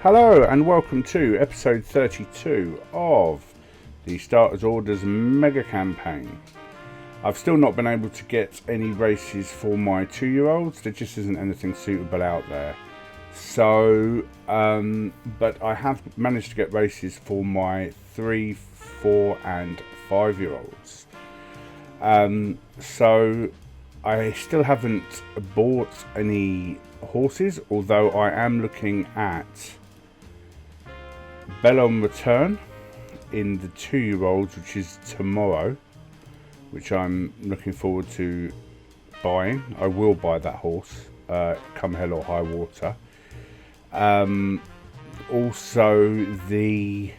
Hello and welcome to episode 32 of the Starters Orders Mega Campaign. I've still not been able to get any races for my 2-year-olds. There just isn't anything suitable out there. So, but I have managed to get races for my 3, 4 and 5-year-olds. So I still haven't bought any horses, although I am looking at Bellon Return in the 2-year-olds, which is tomorrow, which I'm looking forward to buying. I will buy that horse, come hell or high water. Also, the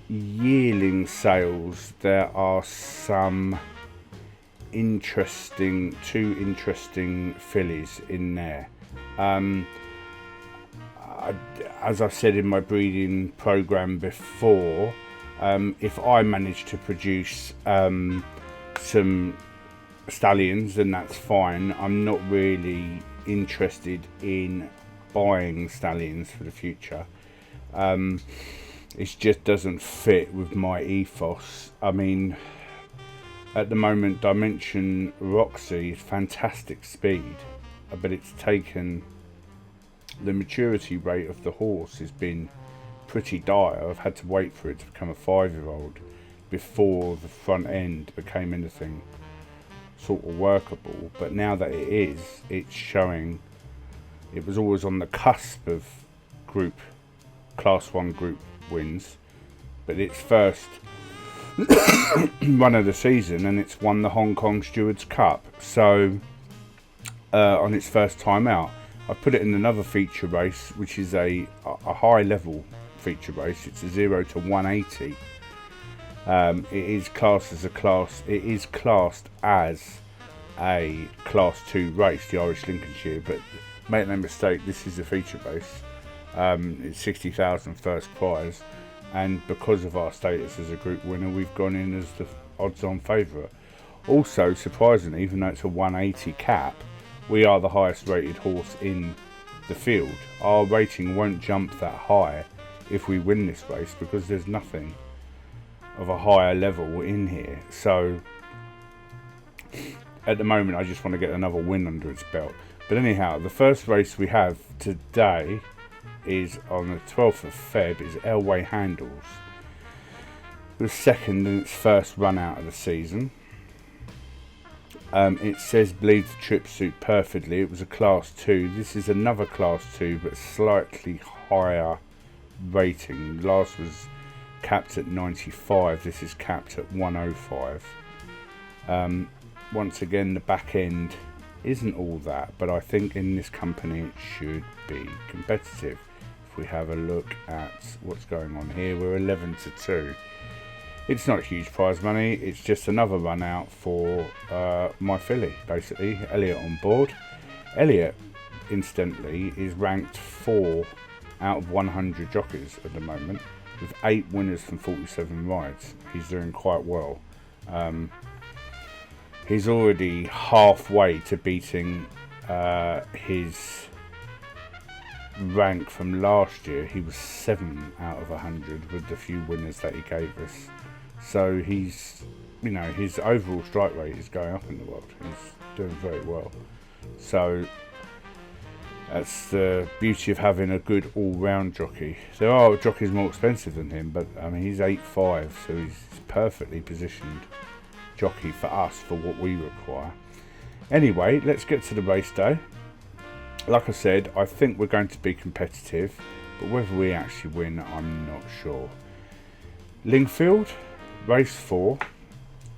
yearling sales, there are some two interesting fillies in there. As I've said in my breeding program before, if I manage to produce some stallions, then that's fine. I'm not really interested in buying stallions for the future. It just doesn't fit with my ethos. I mean, at the moment, Dimension Roxy is fantastic speed, but it's taken, the maturity rate of the horse has been pretty dire. I've had to wait for it to become a 5-year-old before the front end became anything sort of workable. But now that it is, it's showing. It was always on the cusp of class 1 group wins, but its first run of the season, and it's won the Hong Kong Stewards Cup. So on its first time out, I put it in another feature race, which is a high level feature race. It's a 0 to 180. It is classed as a class 2 race, the Irish Lincolnshire, but make no mistake, this is a feature race. It's 60,000 first prize, and because of our status as a group winner, we've gone in as the odds-on favourite. Also, surprisingly, even though it's a 180 cap, we are the highest rated horse in the field. Our rating won't jump that high if we win this race, because there's nothing of a higher level in here. So at the moment, I just want to get another win under its belt. But anyhow, the first race we have today is on the 12th of Feb, is Elway Handles. It was second in its first run out of the season. It says bleeds the trip suit perfectly. It was a class 2. This is another class 2, but slightly higher rating. Last was capped at 95. This is capped at 105. Once again, the back end isn't all that, but I think in this company it should be competitive. If we have a look at what's going on here, we're 11 to 2. It's not huge prize money, it's just another run out for my filly, basically. Elliot on board. Elliot, incidentally, is ranked 4 out of 100 jockeys at the moment, with 8 winners from 47 rides. He's doing quite well. He's already halfway to beating his rank from last year. He was 7 out of 100 with the few winners that he gave us. So he's, his overall strike rate is going up in the world. He's doing very well. So that's the beauty of having a good all-round jockey. There are jockeys more expensive than him, but I mean, he's 8'5", so he's perfectly positioned jockey for us, for what we require. Anyway, let's get to the race day. Like I said, I think we're going to be competitive, but whether we actually win, I'm not sure. Lingfield, race 4.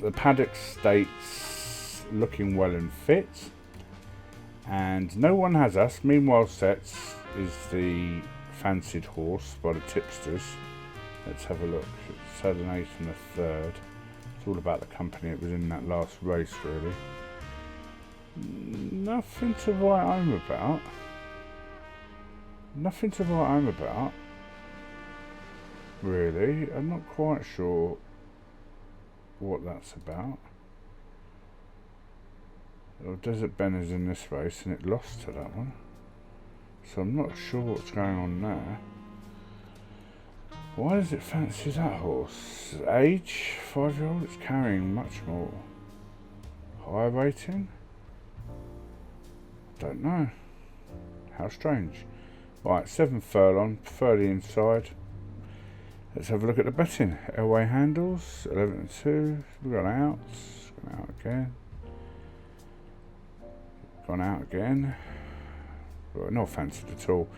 The paddock states looking well and fit, and no one has us. Meanwhile Sets is the fancied horse by the tipsters. Let's have a look. It's had an 8th and a 3rd. It's all about the company it was in that last race, really. Nothing to write home about. Nothing to write home about, really. I'm not quite sure what that's about. Well, Desert Ben is in this race and it lost to that one. So I'm not sure what's going on there. Why does it fancy that horse? Age? 5-year-old? It's carrying much more. Higher rating? Don't know. How strange. Right, 7 furlong, prefer the inside. Let's have a look at the betting. Airway handles, 11-2. We've gone out. Gone out again. Gone out again. Well, not fancied at all.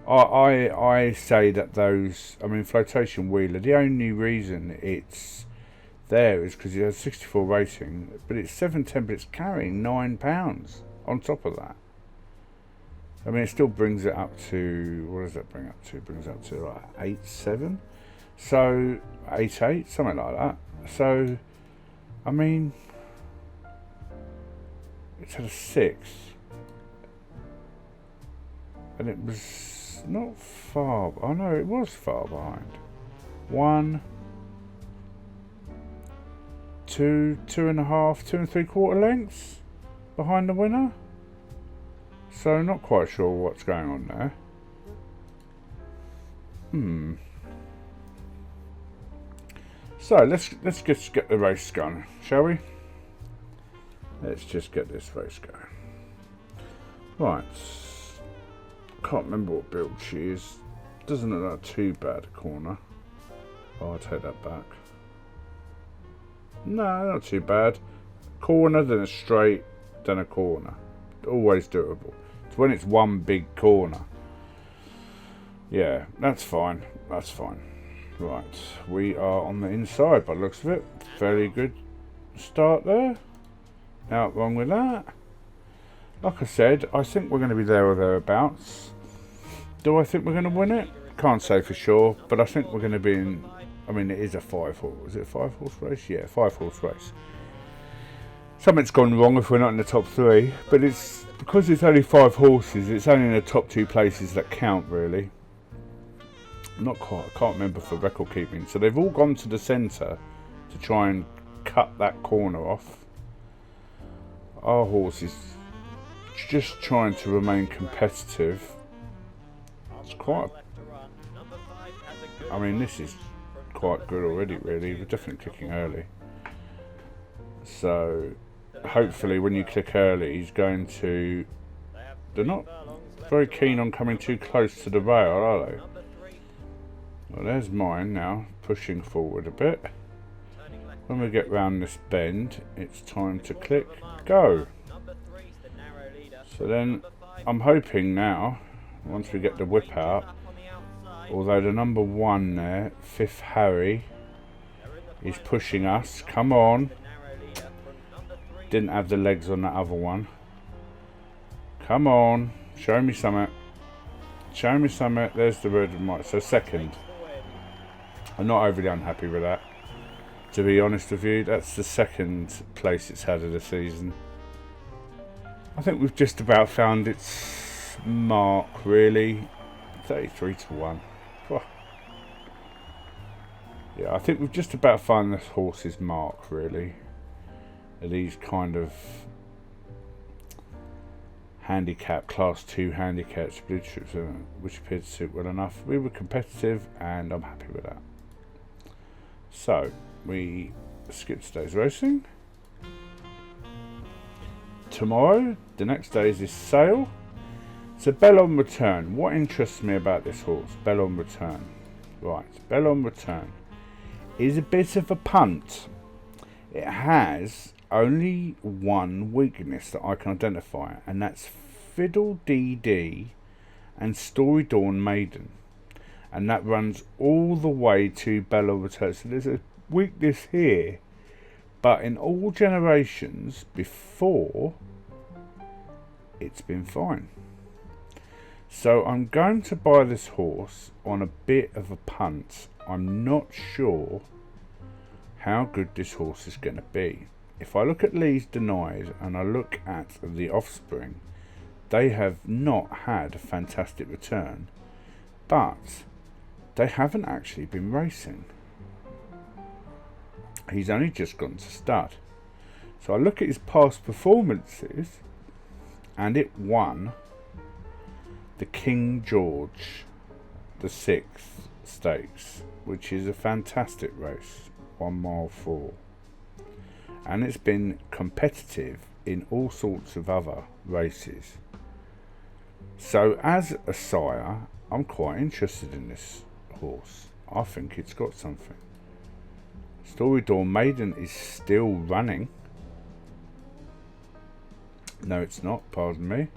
I say that those, I mean, Flotation Wheeler, the only reason it's there is because it has 64 rating, but it's 710, but it's carrying £9 on top of that. I mean, it still brings it up to, what does that bring up to? It brings it up to like 8.7. So, 8.8, something like that. So, I mean, it's at a 6. And it was not far, oh no, it was far behind. 1, 2, 2.5, 2 3/4 lengths behind the winner. So not quite sure what's going on there. So let's just get the race going, shall we? Let's just get this race going. Right. Can't remember what build she is. Doesn't look like too bad a corner. Oh, I'll take that back. No, not too bad. Corner, then a straight, then a corner. Always doable. It's when it's one big corner. Yeah, that's fine. That's fine. Right, we are on the inside by the looks of it. Fairly good start there. Out wrong with that. Like I said, I think we're going to be there or thereabouts. Do I think we're going to win it? Can't say for sure, but I think we're going to be in. I mean, it is a 5-horse. Is it a 5-horse race? Yeah, 5-horse race. Something's gone wrong if we're not in the top 3, but it's because it's only 5 horses. It's only in the top 2 places that count, really. Not quite. I can't remember for record keeping. So they've all gone to the centre to try and cut that corner off. Our horse is just trying to remain competitive. It's quite. I mean, this is quite good already, really. We're definitely clicking early. So, hopefully, when you click early, he's going to. They're not very keen on coming too close to the rail, are they? Well, there's mine now, pushing forward a bit. When we get round this bend, it's time to click go. So then, I'm hoping now, once we get the whip out, although the number 1 there, 5th Harry, is pushing us. Come on. Didn't have the legs on that other one. Come on. Show me something. Show me something. There's the red and white. So 2nd. I'm not overly unhappy with that. To be honest with you, that's the 2nd place it's had of the season. I think we've just about found its mark, really. 33-1. Yeah, I think we've just about found this horse's mark, really. These kind of handicap, class 2 handicaps, blue chips, which appeared to suit well enough. We were competitive, and I'm happy with that. So, we skip today's racing. Tomorrow, the next day is this sale. So, Bell on Return. What interests me about this horse? Bell on Return. Right, Bell on Return is a bit of a punt. It has only one weakness that I can identify, and that's Fiddle DD and Story Dawn Maiden. And that runs all the way to Bell on Return. So there's a weakness here. But in all generations before, it's been fine. So I'm going to buy this horse on a bit of a punt. I'm not sure how good this horse is going to be. If I look at Lee's Denied and I look at the offspring, they have not had a fantastic return. But they haven't actually been racing. He's only just gone to stud. So I look at his past performances, and it won the King George VI Stakes, which is a fantastic race, 1 mile 4. And it's been competitive in all sorts of other races. So as a sire, I'm quite interested in this horse. I think it's got something. Story Dawn Maiden is still running. No, it's not, pardon me.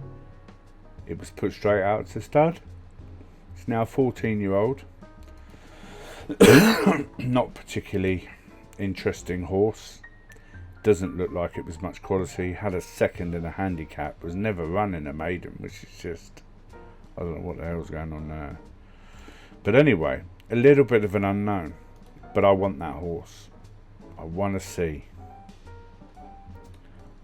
It was put straight out to stud. It's now a 14-year-old. Not particularly interesting horse. Doesn't look like it was much quality. Had a second in a handicap. Was never running a maiden, which is just... I don't know what the hell's going on there. But anyway, a little bit of an unknown. But I want that horse. I want to see.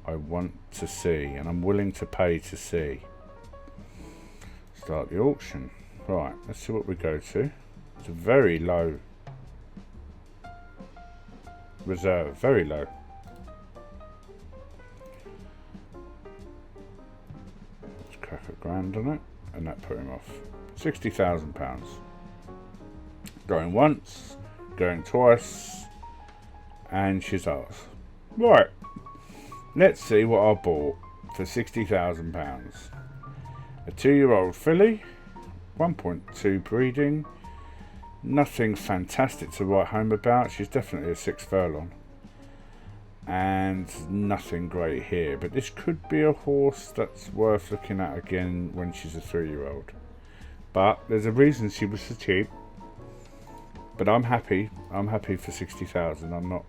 I want to see. And I'm willing to pay to see. Start the auction. Right, let's see what we go to. It's a very low reserve. Very low. Let's crack £1,000 on it. And that put him off. £60,000. Going once. Going twice. And she's ours. Right. Let's see what I bought for £60,000. A 2-year-old filly. 1.2 breeding. Nothing fantastic to write home about. She's definitely a 6 furlong. And nothing great here. But this could be a horse that's worth looking at again when she's a 3-year-old. But there's a reason she was so cheap. But I'm happy. I'm happy for 60,000. I'm not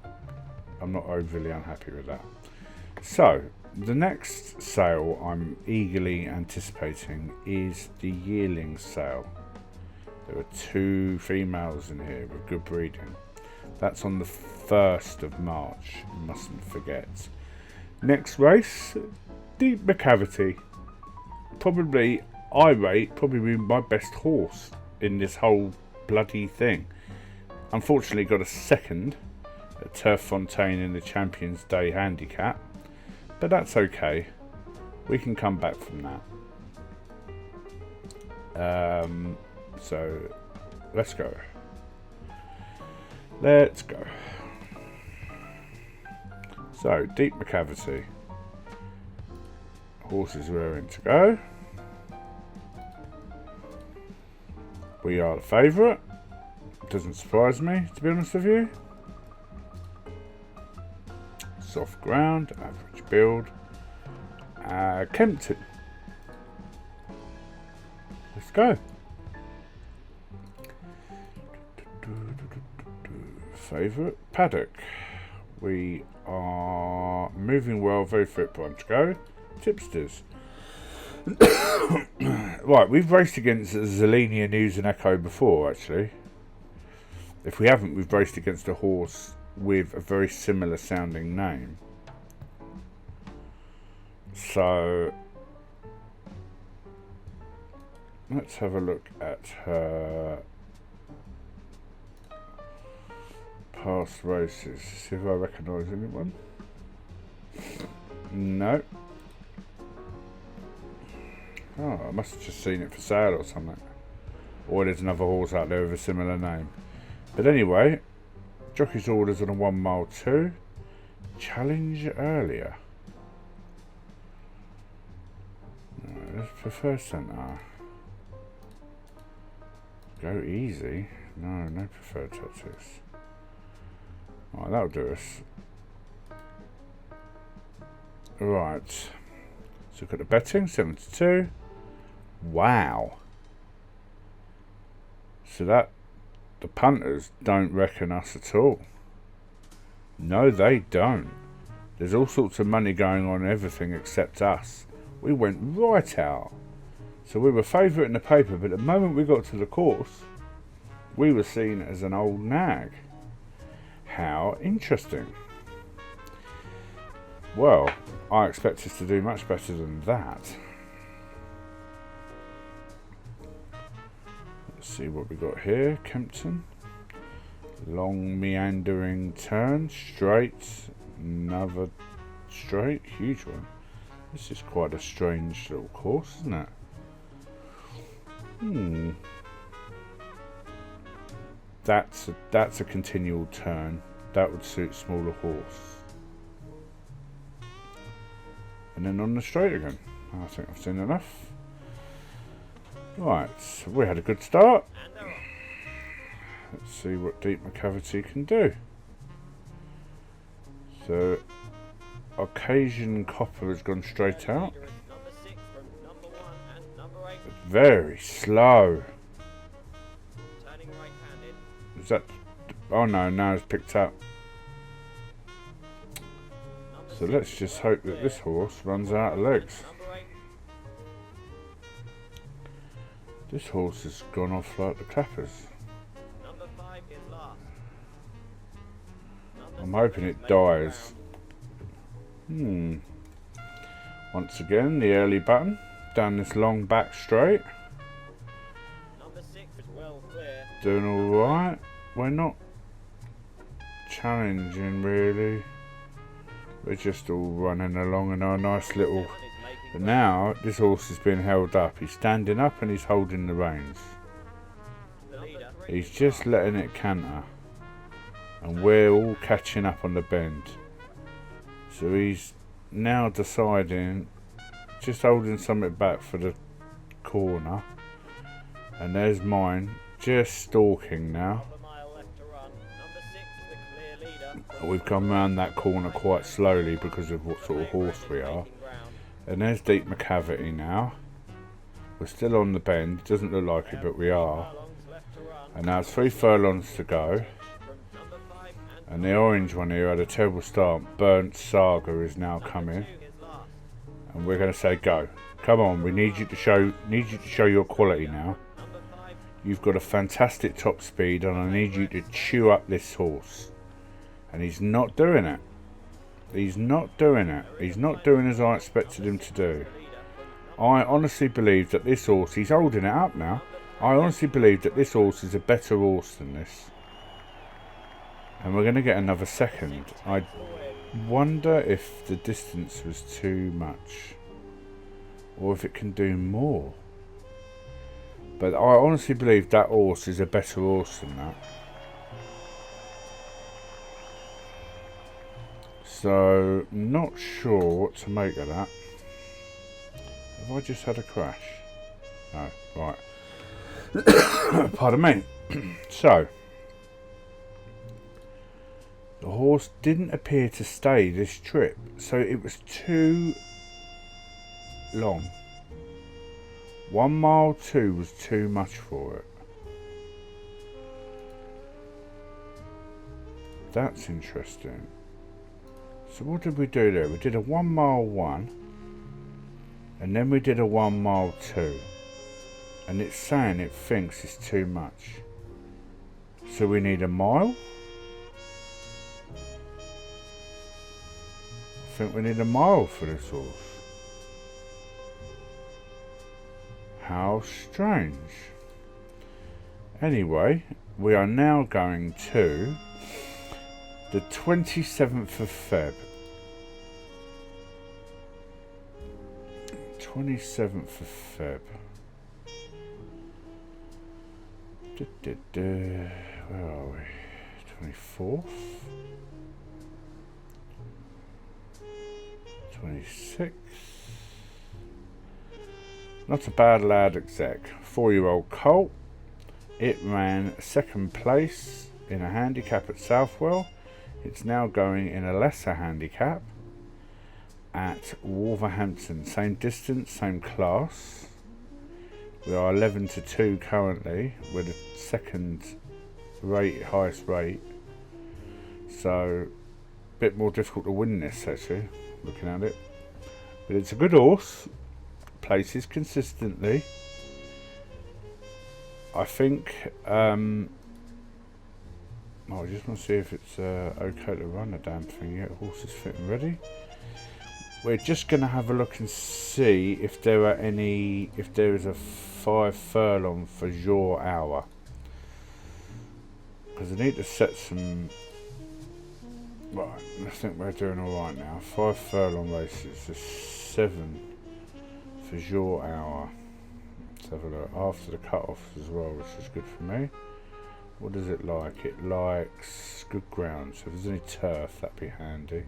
overly unhappy with that. So the next sale I'm eagerly anticipating is the yearling sale. There are 2 females in here with good breeding. That's on the 1st of March. You mustn't forget. Next race, Deep Macavity. Probably my best horse in this whole bloody thing. Unfortunately got a second at Turf Fontaine in the Champions Day handicap. But that's okay. We can come back from that. So let's go. Let's go. So, Deep Macavity. Horses raring to go. We are the favourite. Doesn't surprise me, to be honest with you. Soft ground, average build. Kempton. Let's go. Favourite, Paddock. We are moving well, very fit bunch. Go. Tipsters. Right, we've raced against Zelenia News and Echo before, actually. If we haven't, we've raced against a horse with a very similar sounding name. So let's have a look at her past races. See if I recognise anyone. No. Oh, I must have just seen it for sale or something. Or there's another horse out there with a similar name. But anyway, jockey's orders on a 1 mile 2. Challenge earlier. No, let's prefer centre. Go easy. No preferred tactics. Right, that'll do us. Right. Let's look at the betting. 7-2. Wow. So that the punters don't reckon us at all. No, they don't. There's all sorts of money going on everything except us. We went right out. So we were favourite in the paper, but the moment we got to the course, we were seen as an old nag. How interesting. Well, I expect us to do much better than that. Let's see what we got here. Kempton. Long meandering turn. Straight. Another straight. Huge one. This is quite a strange little course, isn't it? That's a continual turn. That would suit smaller horse. And then on the straight again. I think I've seen enough. Right, so we had a good start. Let's see what Deep Macavity can do. So, Occasion Copper has gone straight out. Very slow. Is that... Oh no, now it's picked up. So let's just hope that this horse runs out of legs. This horse has gone off like the clappers. I'm hoping it dies. Once again, the early button. Down this long back straight. Doing alright. We're not challenging really. We're just all running along in our nice little... But now, this horse is being held up. He's standing up and he's holding the reins. He's just letting it canter. And we're all catching up on the bend. So he's now deciding, just holding something back for the corner. And there's mine, just stalking now. We've come round that corner quite slowly because of what sort of horse we are. And there's Deep Macavity now. We're still on the bend, doesn't look like it, but we are. And now it's 3 furlongs to go. And the orange one here had a terrible start. Burnt Saga is now coming. And we're going to say go. Come on, we need you to show your quality now. You've got a fantastic top speed and I need you to chew up this horse. And he's not doing it. He's not doing it. He's not doing as I expected him to do. I honestly believe that this horse, he's holding it up now. I honestly believe that this horse is a better horse than this. And we're going to get another second. I wonder if the distance was too much. Or if it can do more. But I honestly believe that horse is a better horse than that. So, not sure what to make of that. Have I just had a crash? No, right. Pardon me. So, the horse didn't appear to stay this trip, so it was too long. 1 mile 2 was too much for it. That's interesting. So what did we do there? We did a 1 mile 1 and then we did a 1 mile 2 and it's saying it thinks it's too much. So we need a mile. I think we need a mile for this horse. How strange. Anyway, we are now going to the 27th of Feb. 27th of Feb. Where are we? 24th? 26th? Not a bad lad exec. 4-year-old colt. It ran 2nd place in a handicap at Southwell. It's now going in a lesser handicap at Wolverhampton. Same distance, same class. We are 11-2 currently. We're the 2nd rate, highest rate. So, a bit more difficult to win this actually, looking at it. But it's a good horse. Places consistently. I think I just want to see if it's okay to run the damn thing yet. Horse is fit and ready. We're just going to have a look and see if there are any, if there is a 5 furlong for your hour. Because I need to set some. Right, I think we're doing alright now. 5 furlong races, there's 7 for your hour. Let's have a look. After the cut-offs as well, which is good for me. What does it like? It likes good ground, so if there's any turf, that'd be handy.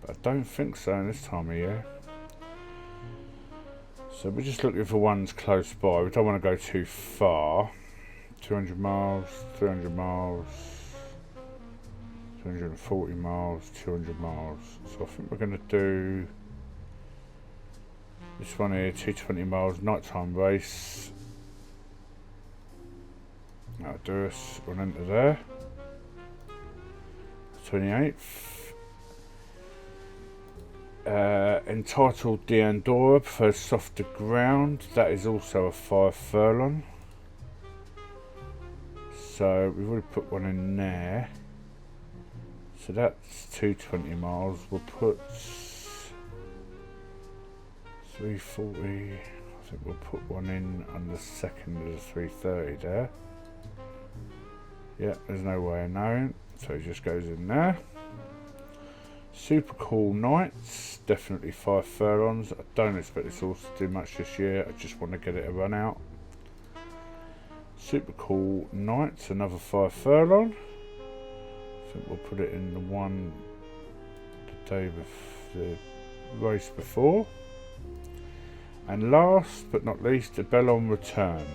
But I don't think so in this time of year. So we're just looking for ones close by. We don't want to go too far. 200 miles, 300 miles, 240 miles, 200 miles. So I think we're going to do this one here, 220 miles, nighttime race. That'll do us. We'll enter there. 28th. Entitled the Andorra, prefers softer ground. That is also a 5 furlong. So we've already put one in there. So that's 220 miles. We'll put 340. I think we'll put one in on the second of the 330 there. Yeah, there's no way of knowing. So it just goes in there. Super Cool Nights, definitely 5 furlongs. I don't expect this horse to do much this year. I just want to get it a run out. Super Cool Nights, another 5 furlong. I think we'll put it in the one the day of the race before. And last but not least, the Bellon Return.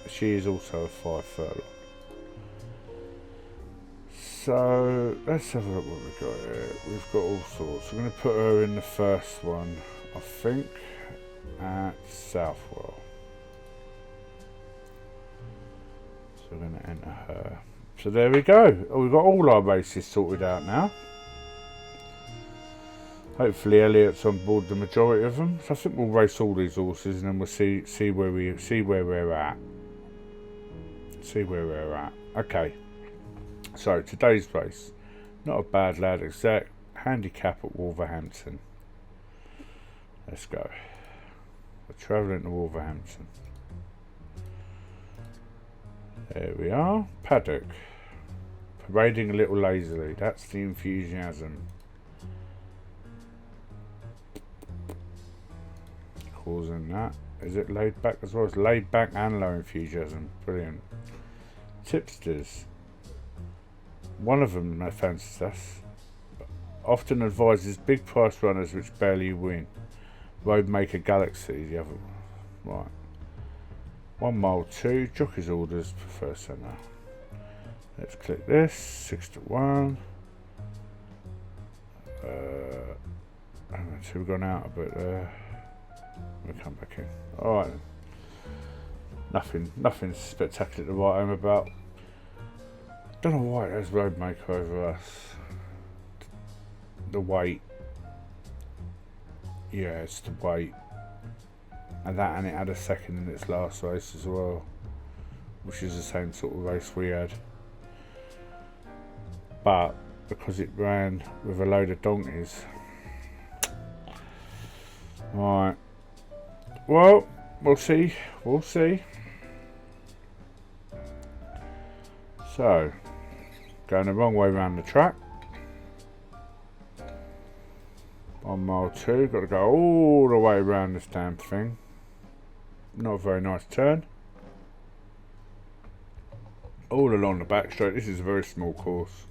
She is also a 5 furlong. So let's have a look what we've got here. We've got all sorts. We're going to put her in the first one, I think, at Southwell. So we're going to enter her. So there we go. We've got all our races sorted out now. Hopefully Elliot's on board the majority of them. So I think we'll race all these horses and then we'll see where we're at. See where we're at. Okay. So today's race, not a bad lad exact, handicap at Wolverhampton. Let's go. We're travelling to Wolverhampton. There we are. Paddock. Parading a little lazily. That's the enthusiasm. Causing that. Is it laid back as well? It's laid back and low enthusiasm. Brilliant. Tipsters. One of them fancies us. Often advises big price runners which barely win. Roadmaker Galaxy, the other one. Right. 1 mile 2. Jockey's orders, prefer centre. Let's click this. 6 to 1. So we've gone out a bit there. We'll come back in. Alright. Nothing spectacular to write home about. Don't know why it has Roadmaker over us. The weight. Yeah, it's the weight. And it had a second in its last race as well. Which is the same sort of race we had. But because it ran with a load of donkeys. Right. Well, we'll see. We'll see. So, going the wrong way around the track. 1 mile 2, got to go all the way around this damn thing. Not a very nice turn. All along the back straight. This is a very small course.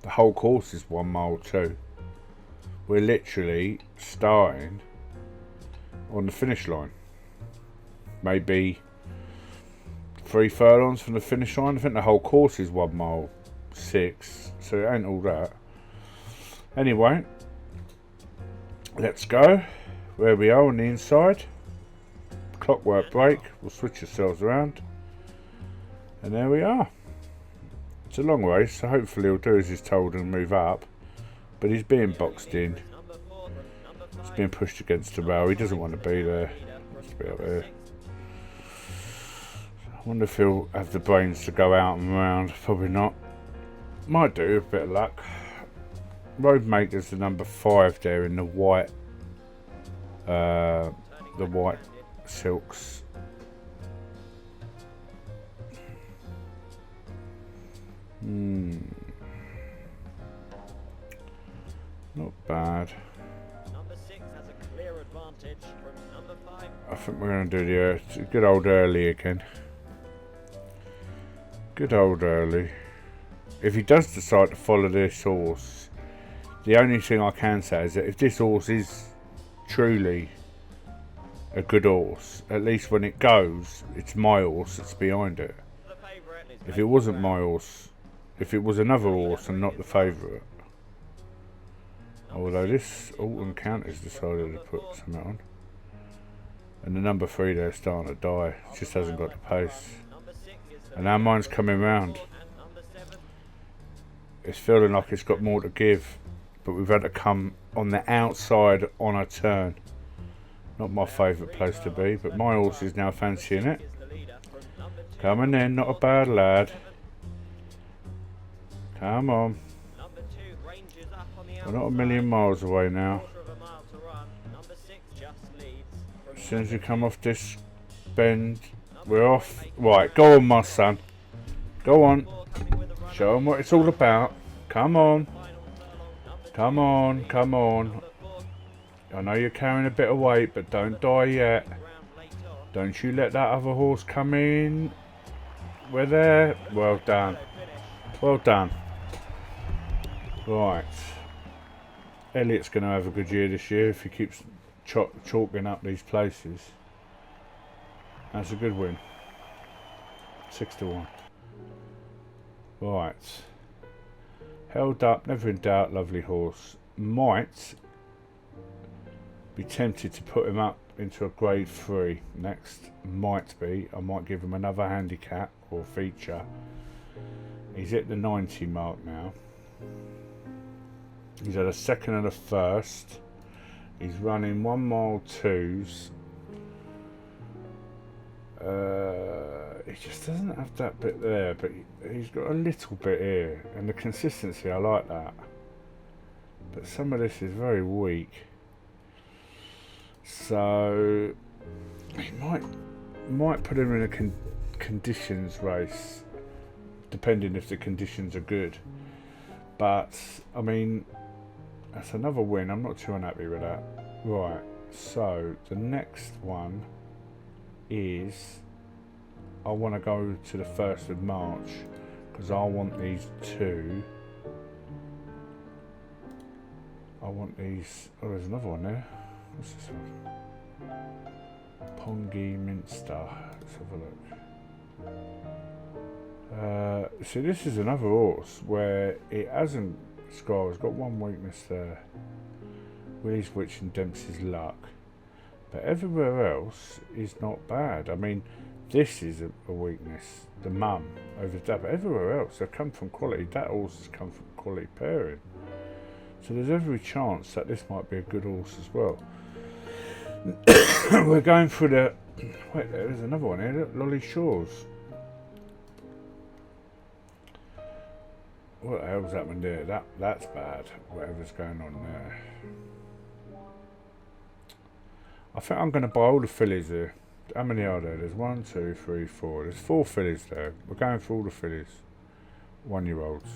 The whole course is 1 mile 2. We're literally starting on the finish line. Maybe 3 furlongs from the finish line. I think the whole course is 1 mile 6, so it ain't all that. Anyway, let's go. Where we are on the inside. Clockwork break. We'll switch ourselves around. And there we are. It's a long race, so hopefully he'll do as he's told and move up. But he's being boxed in. He's being pushed against the rail. He doesn't want to be there. Let's be up there. I wonder if he'll have the brains to go out and around. Probably not. Might do, a bit of luck. Roadmaker's the number 5 there in the white silks. Not bad. Number 6 has a clear advantage from number 5. I think we're going to do the good old early again. Good old early. If he does decide to follow this horse, the only thing I can say is that if this horse is truly a good horse, at least when it goes, it's my horse that's behind it. If it wasn't my horse, if it was another horse and not the favourite. Although this Alton County's decided to put something on. And the number 3 there is starting to die. It just hasn't got the pace. And now mine's coming round. It's feeling like it's got more to give. But we've had to come on the outside on a turn. Not my favourite place to be, but my horse is now fancying it. Coming in, not a bad lad. Come on. We're not a million miles away now. As soon as you come off this bend, we're off. Right, go on, my son. Go on. Show them what it's all about. Come on. Come on, come on. I know you're carrying a bit of weight, but don't die yet. Don't you let that other horse come in. We're there. Well done. Well done. Right. Elliot's going to have a good year this year if he keeps chalking up these places. That's a good win. 6-1. Right. Held up, never in doubt, lovely horse. Might be tempted to put him up into a grade 3 next. Might be. I might give him another handicap or feature. He's at the 90 mark now. He's had a second and a first. He's running 1 mile 2s. He just doesn't have that bit there, but he's got a little bit here, and the consistency, I like that. But some of this is very weak, so he might put him in a conditions race, depending if the conditions are good. But I mean, that's another win. I'm not too unhappy with that. Right, so the next one is, I want to go to the 1st of March because I want these two. I want these. Oh, there's another one there. What's this one? Pongy Minster. Let's have a look. See, this is another horse where it hasn't. Scar's got one weakness there. Willie's Witch and Dempsey's Luck. But everywhere else is not bad. I mean, this is a weakness. The mum over that. But everywhere else, they've come from quality. That horse has come from quality pairing. So there's every chance that this might be a good horse as well. We're going for the... Wait, there's another one here. Look, Lolly Shores. What the hell's happened there? That's bad. Whatever's going on there. I think I'm going to buy all the fillies here. How many are there? There's 1, 2, 3, 4. There's 4 fillies there. We're going for all the fillies. 1-year-olds.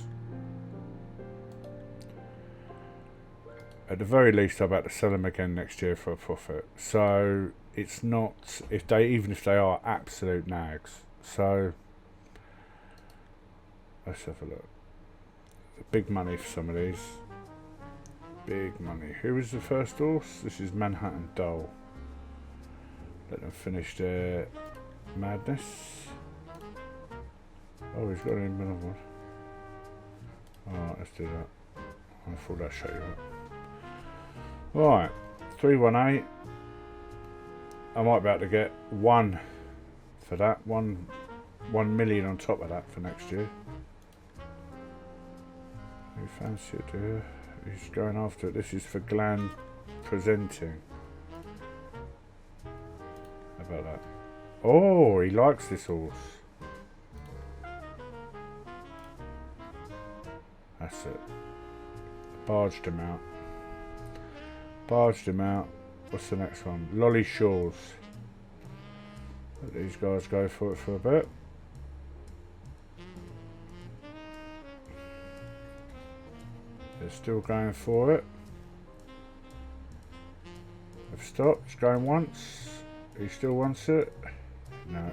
At the very least, I'm about to sell them again next year for a profit. So it's not, even if they are absolute nags. So let's have a look. Big money for some of these. Big money. Who is the first horse? This is Manhattan Dole. Let them finish their madness. Oh, he's got another one. Alright, let's do that. I thought I'd show you that. Right, 318. I might be able to get 1 for that. 1 million on top of that for next year. You fancy it, do you? He's going after it. This is for Glenn Presenting. How about that? Oh, he likes this horse. That's it. Barged him out. Barged him out. What's the next one? Lolly Shores. Let these guys go for it for a bit. They're still going for it. They've stopped. It's going once. He still wants it? No.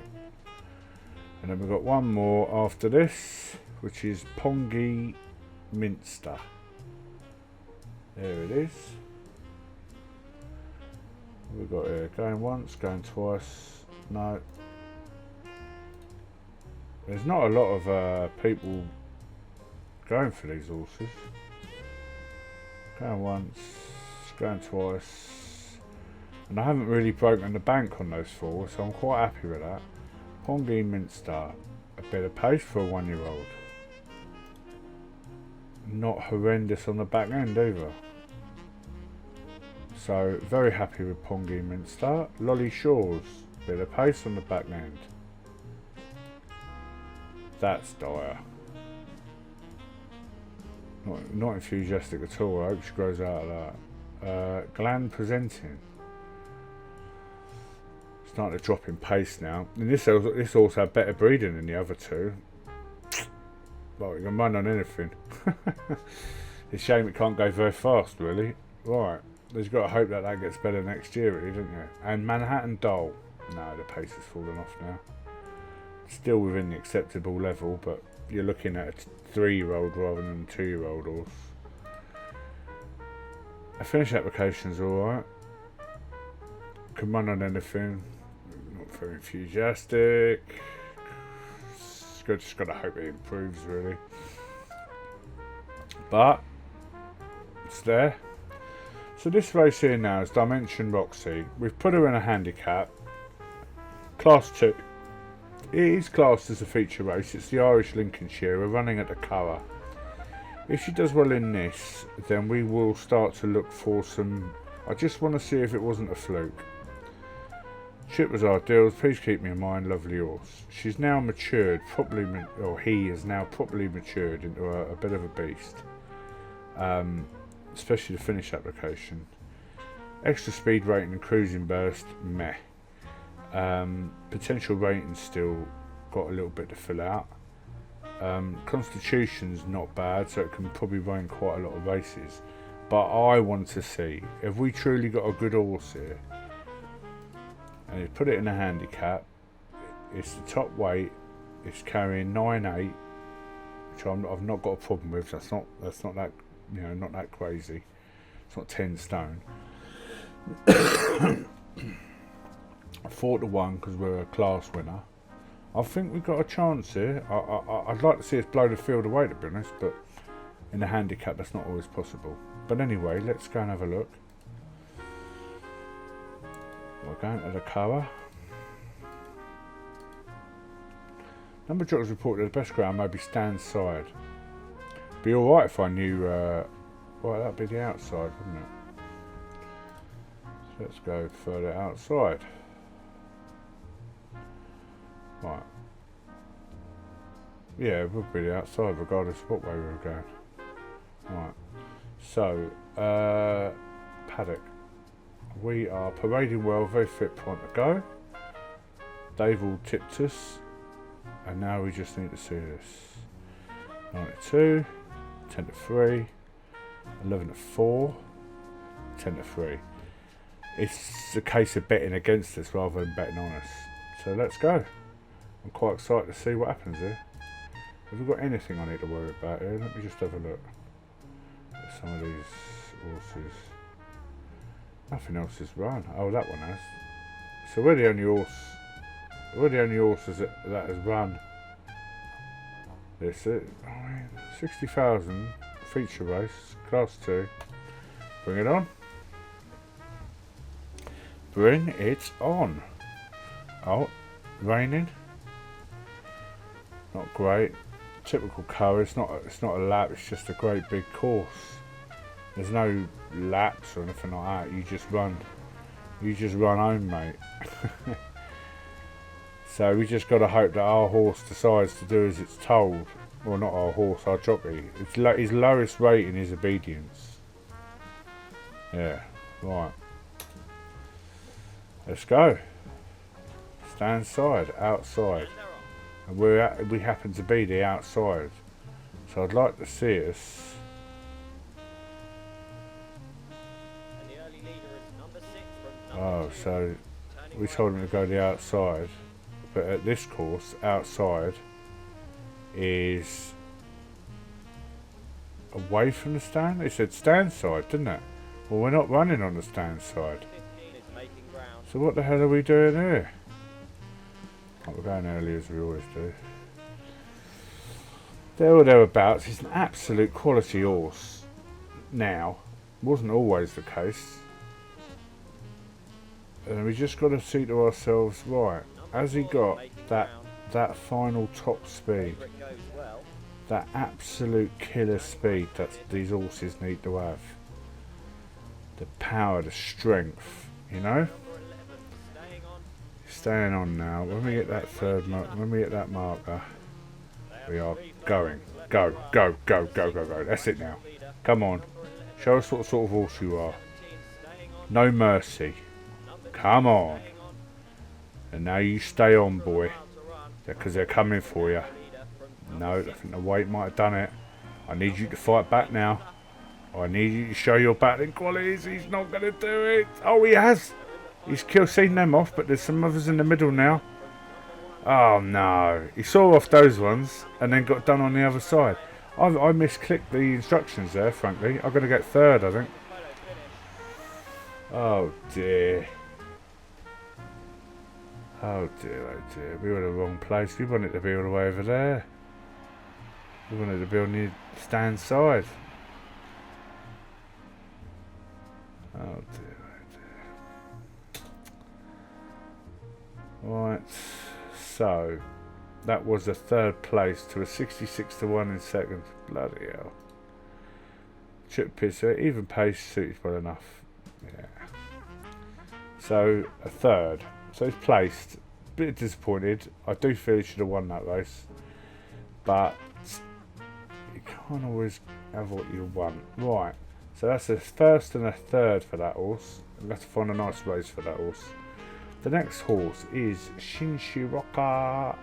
And then we've got one more after this, which is Pongy Minster. There it is. We've got here going once, going twice. No. There's not a lot of people going for these horses. Going once, going twice. And I haven't really broken the bank on those four, so I'm quite happy with that. Pongy Minster, a bit of pace for a 1-year-old. Not horrendous on the back end either. So very happy with Pongy Minster. Lolly Shores, bit of pace on the back end. That's dire. Not enthusiastic at all. I hope she grows out of that. Gland Presenting. Starting to drop in pace now. And this horse had better breeding than the other two. Like, you can run on anything. It's a shame it can't go very fast, really. Right, you've got to hope that that gets better next year, really, don't you? And Manhattan Doll. No, the pace has fallen off now. Still within the acceptable level, but you're looking at a 3-year-old rather than a 2-year-old horse. A finish application's alright. Can run on anything. Not very enthusiastic. Just got to hope it improves, really. But it's there. So this race here now is Dimension Roxy. We've put her in a handicap. Class 2. It is classed as a feature race. It's the Irish Lincolnshire. We're running at the Curragh. If she does well in this, then we will start to look for some... I just want to see if it wasn't a fluke. Shipwizard Deals, please keep me in mind, lovely horse. She's now matured, he is now properly matured into a bit of a beast. Especially the finish application. Extra speed rating and cruising burst, meh. Potential rating still got a little bit to fill out. Constitution's not bad, so it can probably run quite a lot of races. But I want to see, have we truly got a good horse here? And you put it in a handicap. It's the top weight. It's carrying 9.8, which I've not got a problem with. That's not that, you know, not that crazy. It's not 10 stone. 4 to 1 because we're a class winner. I think we've got a chance here. I'd like to see us blow the field away, to be honest, but in a handicap that's not always possible. But anyway, let's go and have a look. We're going to the Curragh. Number of jockeys reported the best ground may be stand side. Be alright if I knew, well, that'd be the outside, wouldn't it? So let's go further outside. Right. Yeah, it would be the outside regardless of what way we were going. Right. So, paddock. We are parading well, very fit, point to go. They've all tipped us. And now we just need to see this. 92, 10 to 3, 11 to 4, 10 to 3. It's a case of betting against us rather than betting on us. So let's go. I'm quite excited to see what happens here. Have we got anything I need to worry about here? Let me just have a look at some of these horses. Nothing else is run. Oh, that one has. So we're the only horse. We're the only horses that has run. This is 60,000 feature race, class 2. Bring it on. Bring it on. Oh, raining. Not great. Typical Curragh. It's not a lap. It's just a great big course. There's no laps or anything like that. You just run. You just run home, mate. So we just got to hope that our horse decides to do as it's told. Well, not our horse, our jockey. His lowest rating is obedience. Yeah, right. Let's go. Stand side, outside. And we happen to be the outside. So I'd like to see us. And the early leader is number 6 from Oh, so we told him to go the outside, but at this course, outside is away from the stand. They said stand side, didn't it? Well, we're not running on the stand side. So what the hell are we doing here? Oh, we're going early as we always do. There or thereabouts. He's an absolute quality horse. Now, wasn't always the case. And we just got to see to ourselves, right, has he got that final top speed? That absolute killer speed that these horses need to have. The power, the strength, you know? Staying on now. When we get that third mark, when we get that marker, we are going. Go, go, go, go, go, go. That's it now. Come on. Show us what sort of horse you are. No mercy. Come on. And now you stay on, boy. Because they're coming for you. No, I think the weight might have done it. I need you to fight back now. I need you to show your battling qualities. He's not going to do it. Oh, he has. He's seen them off, but there's some others in the middle now. Oh, no. He saw off those ones and then got done on the other side. I misclicked the instructions there, frankly. I'm going to get third, I think. Oh, dear. Oh, dear, oh, dear. We were in the wrong place. We wanted to be all the way over there. We wanted to be on the stand side. Oh, dear, oh, dear. Right. So, that was a third place to a 66-1 in second. Bloody hell. Chip pisser, even pace suits well enough. Yeah. So, a third. So he's placed. A bit disappointed. I do feel he should have won that race. But you can't always have what you want. Right. So that's a first and a third for that horse. We'll have to find a nice race for that horse. The next horse is Shinshiroka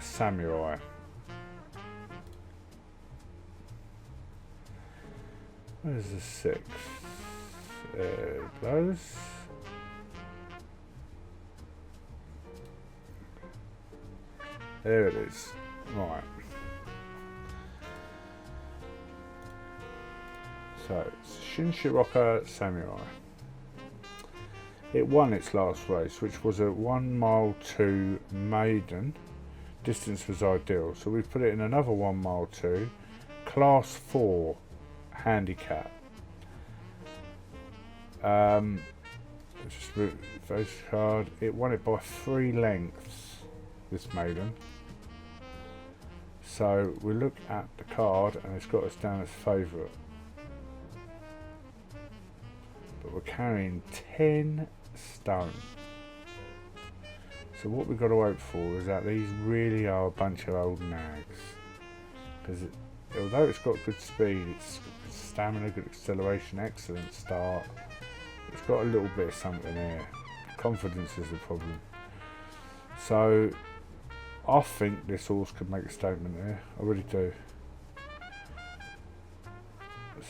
Samurai. Where's the sixth? Close. There it is. Right. So it's Shinshiroka Samurai. It won its last race, which was a 1 mile 2 maiden. Distance was ideal, so we've put it in another 1 mile 2, class 4 handicap. Just face card. It won it by 3 lengths. This maiden. So we look at the card, and it's got us down as favourite. But we're carrying 10 stone. So what we've got to hope for is that these really are a bunch of old nags. Because although it's got good speed, it's good stamina, good acceleration, excellent start. It's got a little bit of something there. Confidence is the problem. So I think this horse could make a statement there. I really do.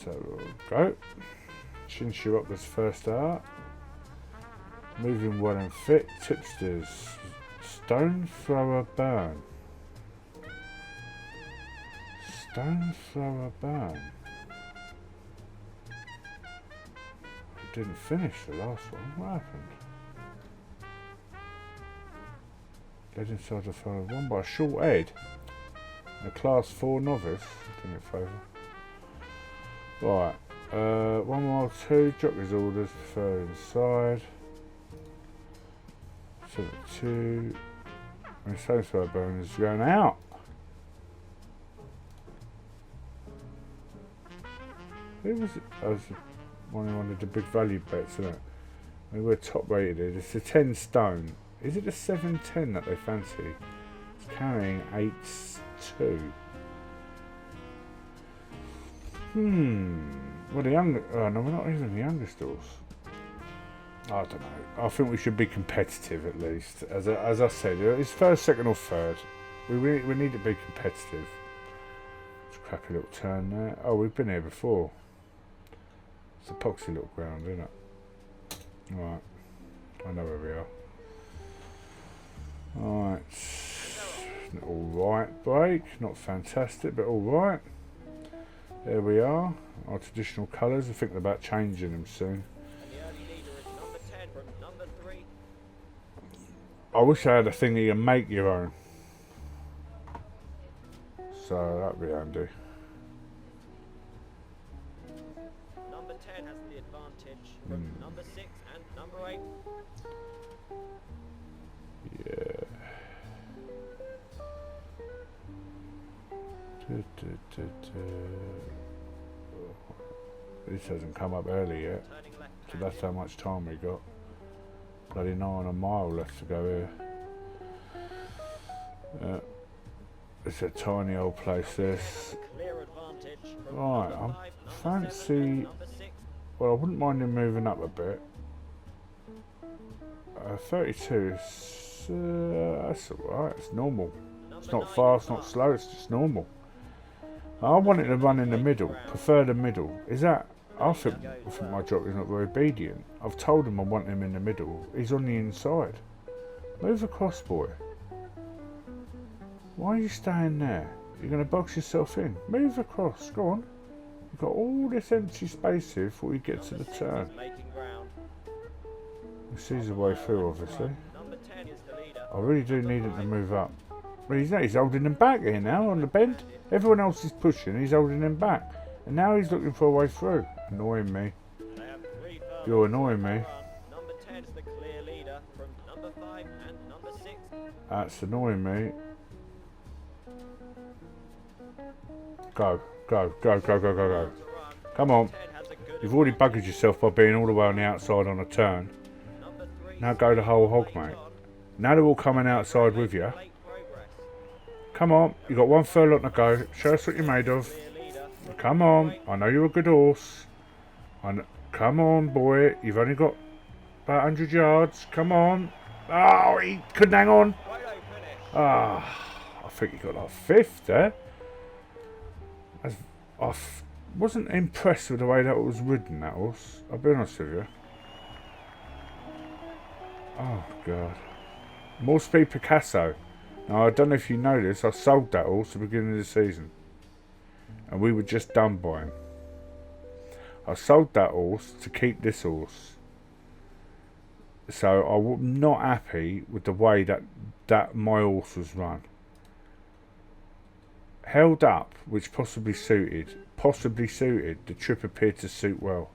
So we'll go. Shinshiroka's first start. Moving well and fit. Tipsters. Stone thrower burn. Stone thrower burn. It didn't finish the last one. What happened? Led inside the thrower. Won by a short head. A class 4 novice. Didn't it favour. Right. 1 mile 2, jockey's orders, prefer inside. 72. And so far bonus is going out. Who was it? That was one of the big value bets, isn't it? I mean, we're top rated. It's a 10 stone. Is it a 710 that they fancy? It's carrying 8-2. Well, the young. Oh, no, we're not even the youngest horse. I don't know. I think we should be competitive at least. As I said, it's first, second, or third. We need to be competitive. Let's crack a little turn there. Oh, we've been here before. It's epoxy little ground, isn't it? Right. I know where we are. Alright. Alright break. Not fantastic, but alright. There we are. Our traditional colours. I think they're about changing them soon. I wish I had a thing that you can make your own. So that'd be handy. Number 10 has the advantage from number 6 and number 8. Yeah. This hasn't come up early yet. So that's how much time we got. Bloody 9 mile left to go here. It's a tiny old place, this. Right, I fancy... Well, I wouldn't mind him moving up a bit. 32 is... that's alright, it's normal. It's not fast, not slow, it's just normal. I want it to run in the middle, prefer the middle. Is that... I think my job is not very obedient. I've told him I want him in the middle. He's on the inside. Move across, boy. Why are you staying there? You're going to box yourself in. Move across. Go on. You've got all this empty space here before you get to the turn. He sees a way through, obviously. I really do need him to move up. But he's holding him back here now on the bend. Everyone else is pushing. He's holding him back. And now he's looking for a way through. Annoying me. You're annoying me. Number 10 is the clear leader from number 5 and number 6. That's annoying me. Go, go, go, go, go, go, go. Come on. You've already buggered yourself by being all the way on the outside on a turn. Now go the whole hog, mate. Now they're all coming outside with you. Come on. You've got 1 furlong to go. Show us what you're made of. Come on. I know you're a good horse. Come on, boy. You've only got about 100 yards. Come on. Oh, he couldn't hang on. Ah, I think he got like 5th there. I wasn't impressed with the way that was ridden, that horse. I'll be honest with you. Oh, God. More Speed Picasso. Now, I don't know if you know this. I sold that horse at the beginning of the season. And we were just done by him. I sold that horse to keep this horse. So I'm not happy with the way that my horse was run. Held up, which possibly suited. The trip appeared to suit well.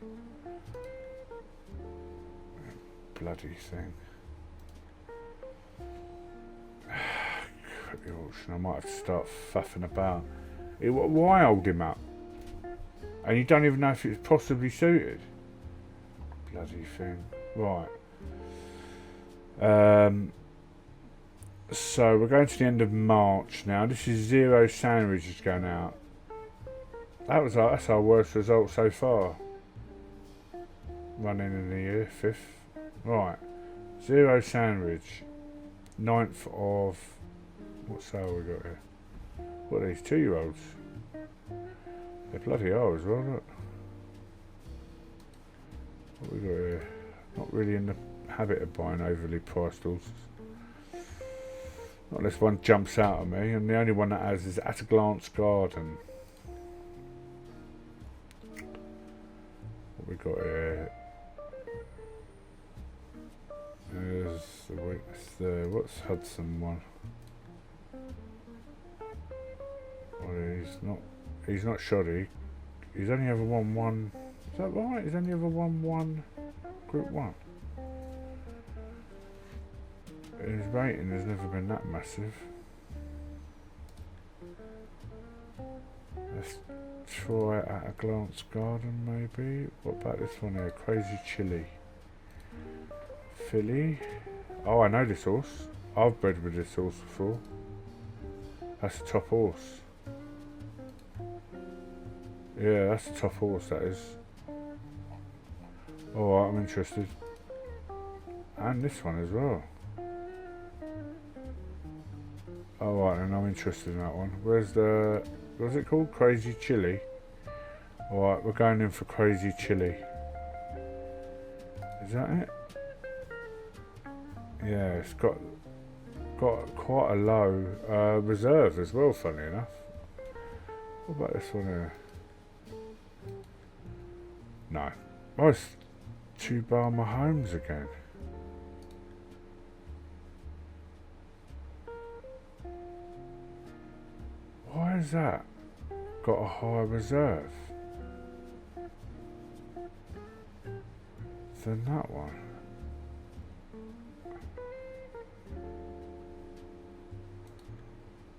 Bloody thing. At the auction, I might have to start faffing about. Why hold him up? And you don't even know if it's possibly suited. Bloody thing. Right. So we're going to the end of March now. This is Zero Sandwich is going out. That's our worst result so far. Running in the year, 5th. Right. Zero Sandwich. 9th of... What sale we got here? What are these 2-year-olds? They bloody are as well, look. What we got here? Not really in the habit of buying overly priced horses. Not unless one jumps out at me, and the only one that has is At a Glance Garden. What we got here? There's the weakness there. What's Hudson one? Well, he's not shoddy. He's only ever won one. Is that right? He's only ever won one Group 1. His rating has never been that massive. Let's try At a Glance Garden, maybe. What about this one here? Crazy Chili. Filly. Oh, I know this horse. I've bred with this horse before. That's a top horse. Yeah, that's a top horse, that is. Alright, I'm interested. And this one as well. Alright, and I'm interested in that one. Where's the... What's it called? Crazy Chili. Alright, we're going in for Crazy Chili. that it? Yeah, it's got quite a low reserve as well, funny enough. What about this one here? No. Oh, it's Tubama Homes again. Why is that got a higher reserve than that one?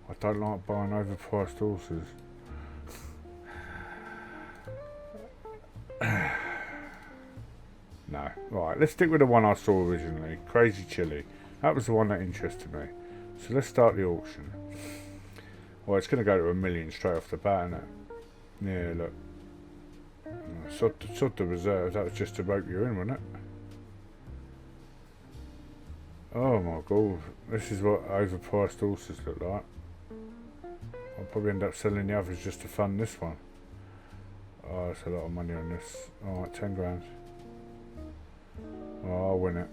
I don't like buying overpriced horses. No. Right, let's stick with the one I saw originally. Crazy Chili. That was the one that interested me. So let's start the auction. Well, it's going to go to $1 million straight off the bat, isn't it? Yeah, look. Sod the reserve. That was just to rope you in, wasn't it? Oh my god. This is what overpriced horses look like. I'll probably end up selling the others just to fund this one. Oh, that's a lot of money on this. Alright, 10 grand. Oh, I'll win it.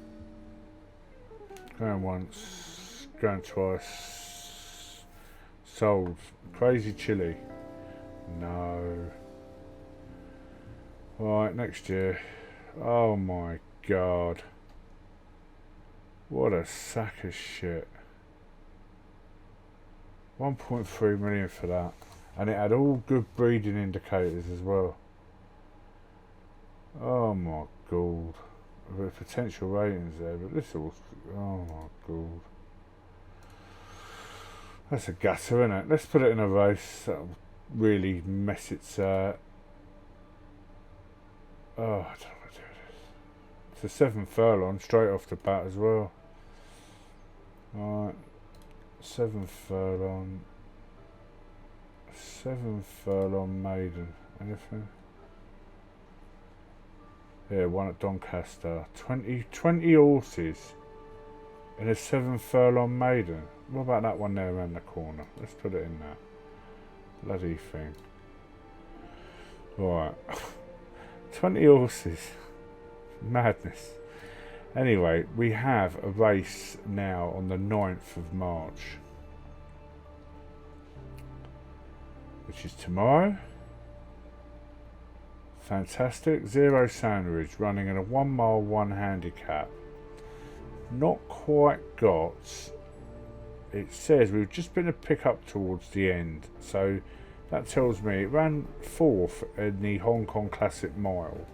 Going once, going twice. Sold. Crazy Chili. No. Right, next year. Oh my god. What a sack of shit. 1.3 million for that. And it had all good breeding indicators as well. Oh my god. The potential ratings there, but this all... Oh my god. That's a gutter, isn't it? Let's put it in a race. That'll really mess its... Oh, I don't want to do this. It's a 7 furlong straight off the bat as well. Alright. 7 furlong. 7 furlong maiden. Anything? Yeah, one at Doncaster. 20 horses in a 7 furlong maiden. What about that one there around the corner? Let's put it in there. Bloody thing. Right. 20 horses. Madness. Anyway, we have a race now on the 9th of March. Which is tomorrow. Fantastic. Zero Sandridge running in a 1 mile 1 handicap. Not quite got. It says we've just been a pick up towards the end. So that tells me it ran 4th in the Hong Kong Classic Mile.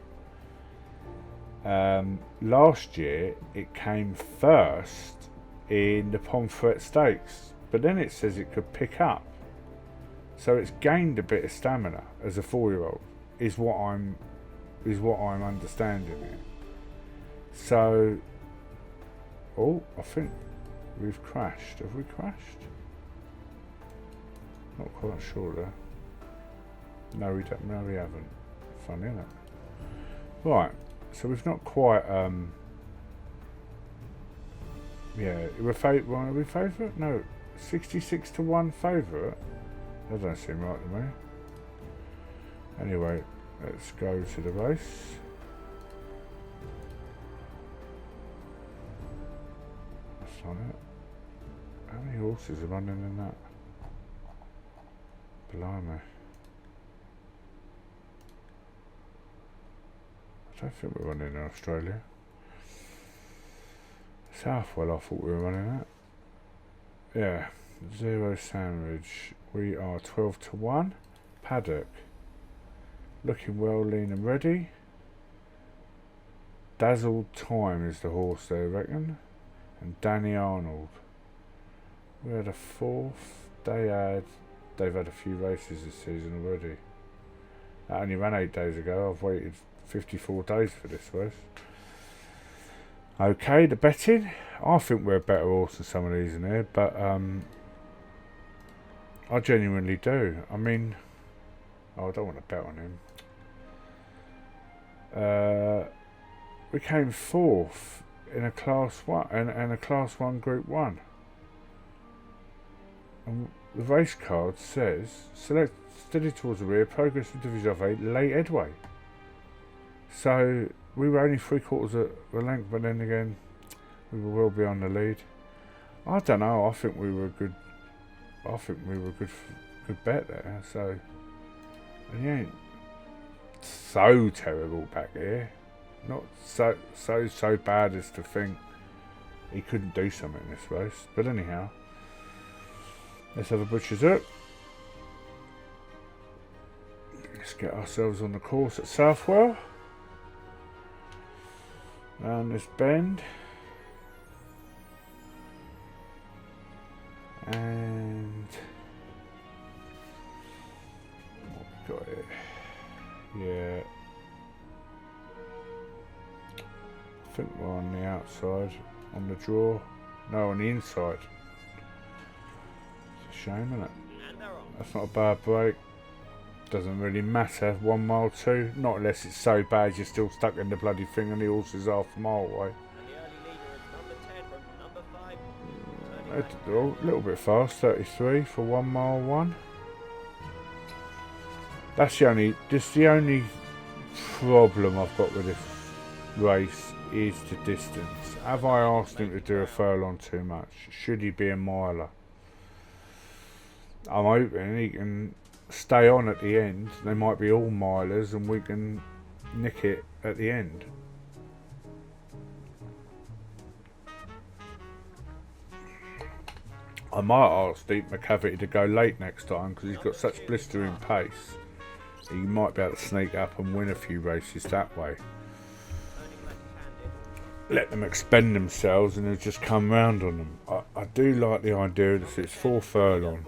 Last year it came 1st in the Pomfret Stakes. But then it says it could pick up. So it's gained a bit of stamina as a 4-year-old. Is what I'm understanding here. So, oh, I think we've crashed. Have we crashed? Not quite sure there. No, we don't. No, we haven't. Funny, isn't it? Right. So we've not quite. Yeah, are we favourite? No, 66 to 1 favourite. That doesn't seem right to me. Anyway, let's go to the race. That's not it. How many horses are running in that? Blimey. I don't think we're running in Australia. Southwell, I thought we were running at. Yeah, Zero Sandwich. We are 12 to 1. Paddock. Looking well, lean and ready. Dazzled Time is the horse there, I reckon. And Danny Arnold. We had a 4th. They've had a few races this season already. That only ran 8 days ago. I've waited 54 days for this race. Okay, the betting. I think we're a better horse than some of these in here, but I genuinely do. I mean, I don't want to bet on him. We came 4th in a Class 1 and a Class 1 Group 1. And the race card says select steady towards the rear, progress with division of 8, late headway. So we were only 3/4 of the length, but then again, we were well beyond the lead. I don't know. I think we were a good. I think we were a good bet there. So, and he ain't so terrible back here. Not so bad as to think he couldn't do something in this race. But anyhow, let's have a butcher's up. Let's get ourselves on the course at Southwell. Round this bend. And what we got here? Yeah. I think we're on the outside, on the draw. No, on the inside. It's a shame, isn't it? That's not a bad break. Doesn't really matter. 1 mile 2. Not unless it's so bad you're still stuck in the bloody thing and the horse is half a mile away. A little bit fast, 33 for 1 mile 1. That's the only problem I've got with this race is the distance. Have I asked him to do a furlong too much? Should he be a miler? I'm hoping he can stay on at the end. They might be all milers and we can nick it at the end. I might ask Deep McCavity to go late next time because he's got such blistering pace. He might be able to sneak up and win a few races that way. Let them expend themselves and he'll just come round on them. I do like the idea that it's 4 furlong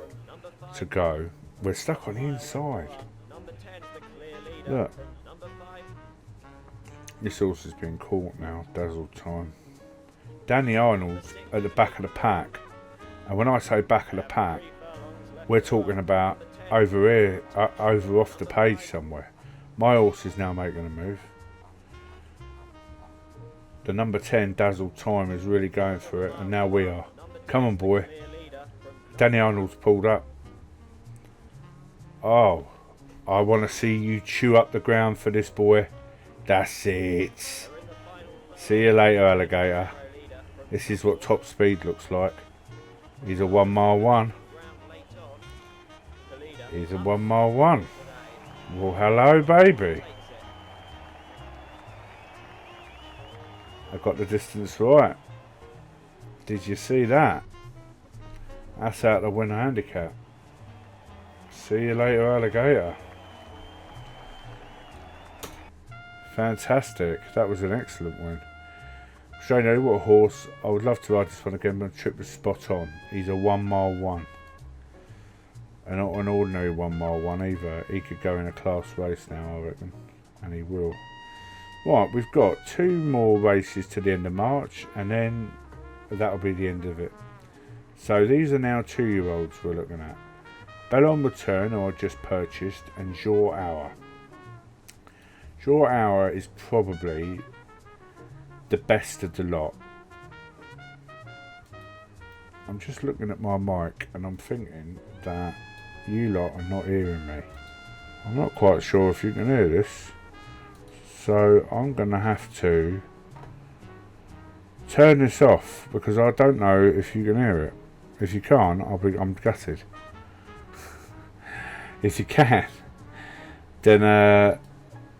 to go. We're stuck on the inside. Look. This horse has been caught now. Dazzled Time. Danny Arnold's at the back of the pack. And when I say back of the pack, we're talking about over here, over off the page somewhere. My horse is now making a move. The number 10, Dazzled Time, is really going for it, and now we are. Come on, boy. Danny Arnold's pulled up. Oh, I want to see you chew up the ground for this, boy. That's it. See you later, alligator. This is what top speed looks like. He's a 1 mile 1. He's a 1 mile 1. Well, hello, baby. I got the distance right. Did you see that? That's out the winner handicap. See you later, alligator. Fantastic. That was an excellent win. Shane, what a horse. I would love to ride this one again, but the trip was spot on. He's a 1 mile 1. And not an ordinary 1 mile 1 either. He could go in a class race now, I reckon. And he will. Right, we've got 2 more races to the end of March, and then that'll be the end of it. So these are now 2-year-olds we're looking at. Bellon Return, who I just purchased, and Jour Hour. Jour Hour is probably the best of the lot. I'm just looking at my mic and I'm thinking that you lot are not hearing me. I'm not quite sure if you can hear this, so I'm gonna have to turn this off because I don't know if you can hear it. If you can't, I'm gutted. If you can, then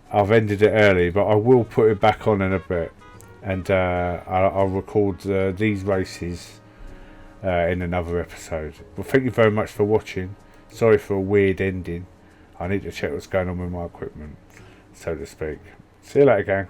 I've ended it early, but I will put it back on in a bit. And I'll record these races in another episode. Well, thank you very much for watching. Sorry for a weird ending. I need to check what's going on with my equipment, so to speak. See you later, gang.